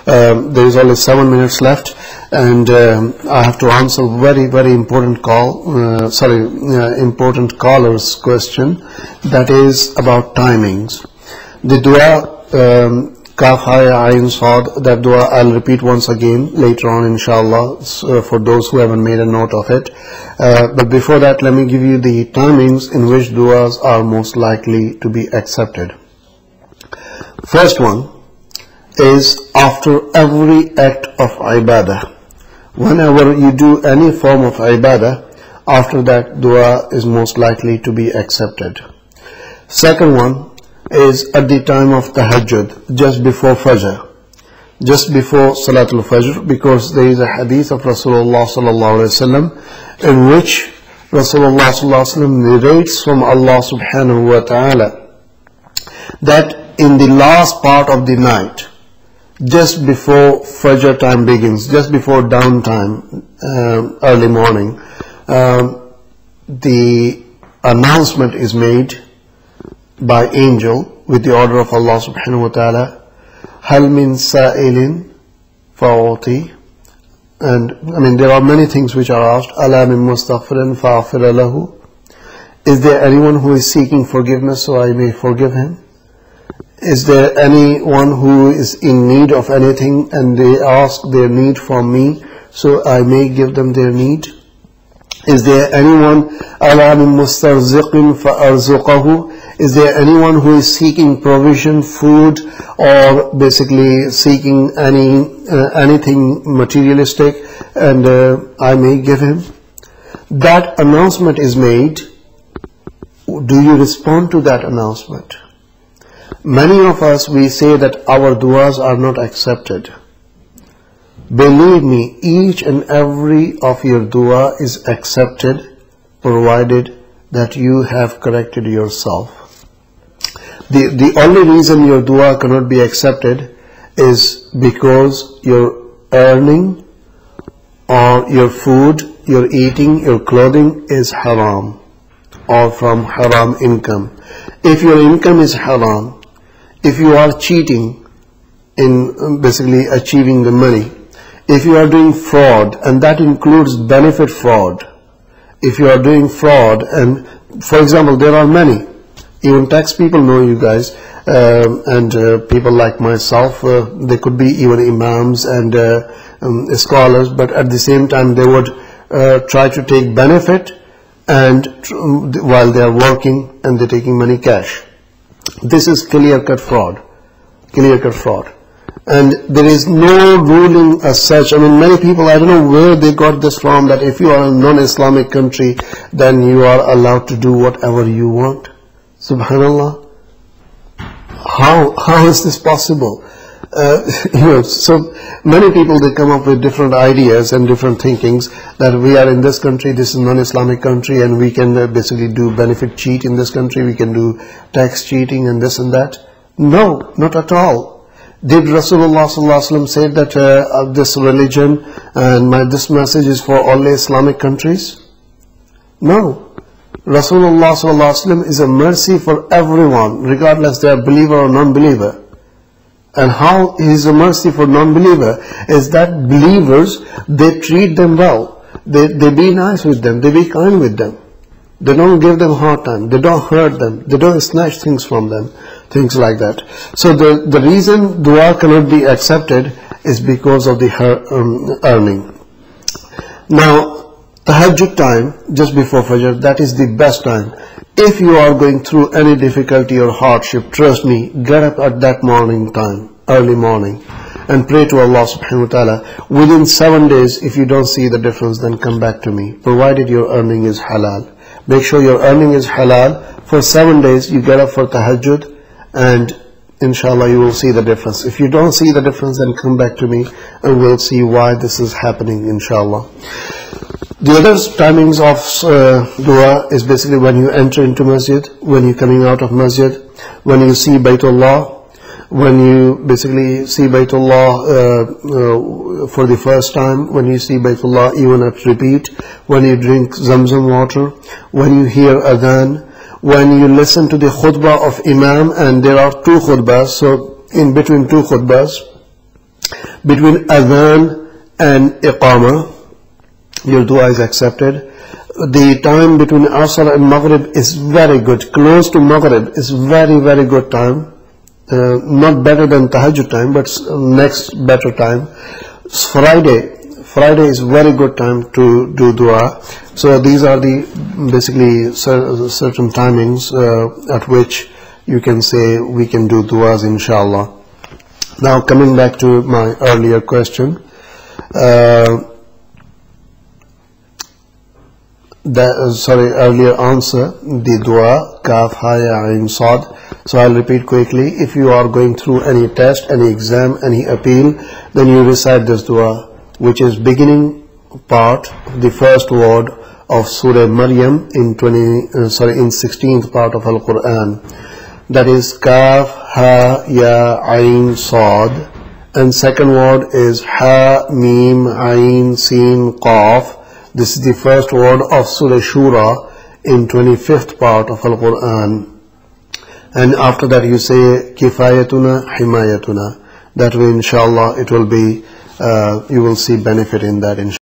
There is only 7 minutes left, and I have to answer very important important caller's question, that is about timings. The dua Kaf Haya Ayn Saad, that dua I'll repeat once again later on inshallah, for those who haven't made a note of it. But before that, let me give you the timings in which duas are most likely to be accepted. First one is after every act of ibadah. Whenever you do any form of ibadah, after that dua is most likely to be accepted. Second one is at the time of tahajjud, just before fajr, just before salatul fajr, because there is a hadith of Rasulullah sallallahu alaihi wasallam in which Rasulullah sallallahu alaihi wasallam narrates from Allah subhanahu wa ta'ala that in the last part of the night, just before fajr time begins, just before dawn time, early morning, the announcement is made by angel with the order of Allah subhanahu wa ta'ala, hal min sa'ilin fa'uti. And I mean, there are many things which are asked. Ala min mustaghfirin fa'aghfira lahu. Is there anyone who is seeking forgiveness so I may forgive him? Is there anyone who is in need of anything and they ask their need from me so I may give them their need? Is there anyone, ala min mustarziqin fa'arzuqahu? Is there anyone who is seeking provision, food, or basically seeking anything materialistic, and I may give him? That announcement is made. Do you respond to that announcement? Many of us, we say that our duas are not accepted. Believe me, each and every of your dua is accepted, provided that you have corrected yourself. The only reason your dua cannot be accepted is because your earning or your food, your eating, your clothing is haram or from haram income. If your income is haram, if you are cheating in basically achieving the money, if you are doing fraud, and that includes benefit fraud, if you are doing fraud, and for example, there are many, even tax people know you guys, and people like myself, they could be even imams and scholars, but at the same time they would try to take benefit and while they are working and they're taking money cash. This is clear-cut fraud, clear-cut fraud. And there is no ruling as such. I mean, many people, I don't know where they got this from, that if you are a non-Islamic country, then you are allowed to do whatever you want. Subhanallah. How is this possible? So many people, they come up with different ideas and different thinkings that we are in this country, this is non-Islamic country, and we can basically do benefit cheat in this country, we can do tax cheating and this and that. No, not at all. Did Rasulullah sallallahu alaihi wasallam say that this religion and this message is for only Islamic countries? No. Rasulullah sallallahu alaihi wasallam is a mercy for everyone, regardless they are believer or non-believer. And how he is a mercy for non-believer is that believers, they treat them well. They be nice with them, they be kind with them. They don't give them hard time, they don't hurt them, they don't snatch things from them, things like that. So the reason dua cannot be accepted is because of the earning. Now, tahajjud time, just before fajr, that is the best time. If you are going through any difficulty or hardship, trust me, get up at that morning time, early morning, and pray to Allah subhanahu wa ta'ala. Within 7 days, if you don't see the difference, then come back to me, provided your earning is halal. Make sure your earning is halal. For 7 days, you get up for tahajjud, and inshallah you will see the difference. If you don't see the difference, then come back to me, and we'll see why this is happening, inshallah. The other timings of dua is basically when you enter into masjid, when you're coming out of masjid, when you see Baytullah, when you basically see Baytullah for the first time, when you see Baytullah even at repeat, when you drink Zamzam water, when you hear adhan, when you listen to the khutbah of Imam, and there are 2 khutbahs, so in between 2 khutbahs, Between adhan and iqama, your dua is accepted. The time between Asr and Maghrib is very good. Close to Maghrib is very, very good time. Not better than Tahajjud time, but next better time. Friday is very good time to do dua. So these are the basically certain timings at which you can say we can do duas, inshallah. Now coming back to my earlier question. Earlier answer, the dua, kaf, ha, ya, ain, sad. So I'll repeat quickly. If you are going through any test, any exam, any appeal, then you recite this dua, which is beginning part, the first word of Surah Maryam in 16th part of Al-Quran. That is kaf, ha, ya, ain, sad. And second word is ha, mim, ain, sin, qaf. This is the first word of Surah Shura in 25th part of Al-Quran. And after that you say kifayatuna, himayatuna. That way inshallah it will be, you will see benefit in that inshallah.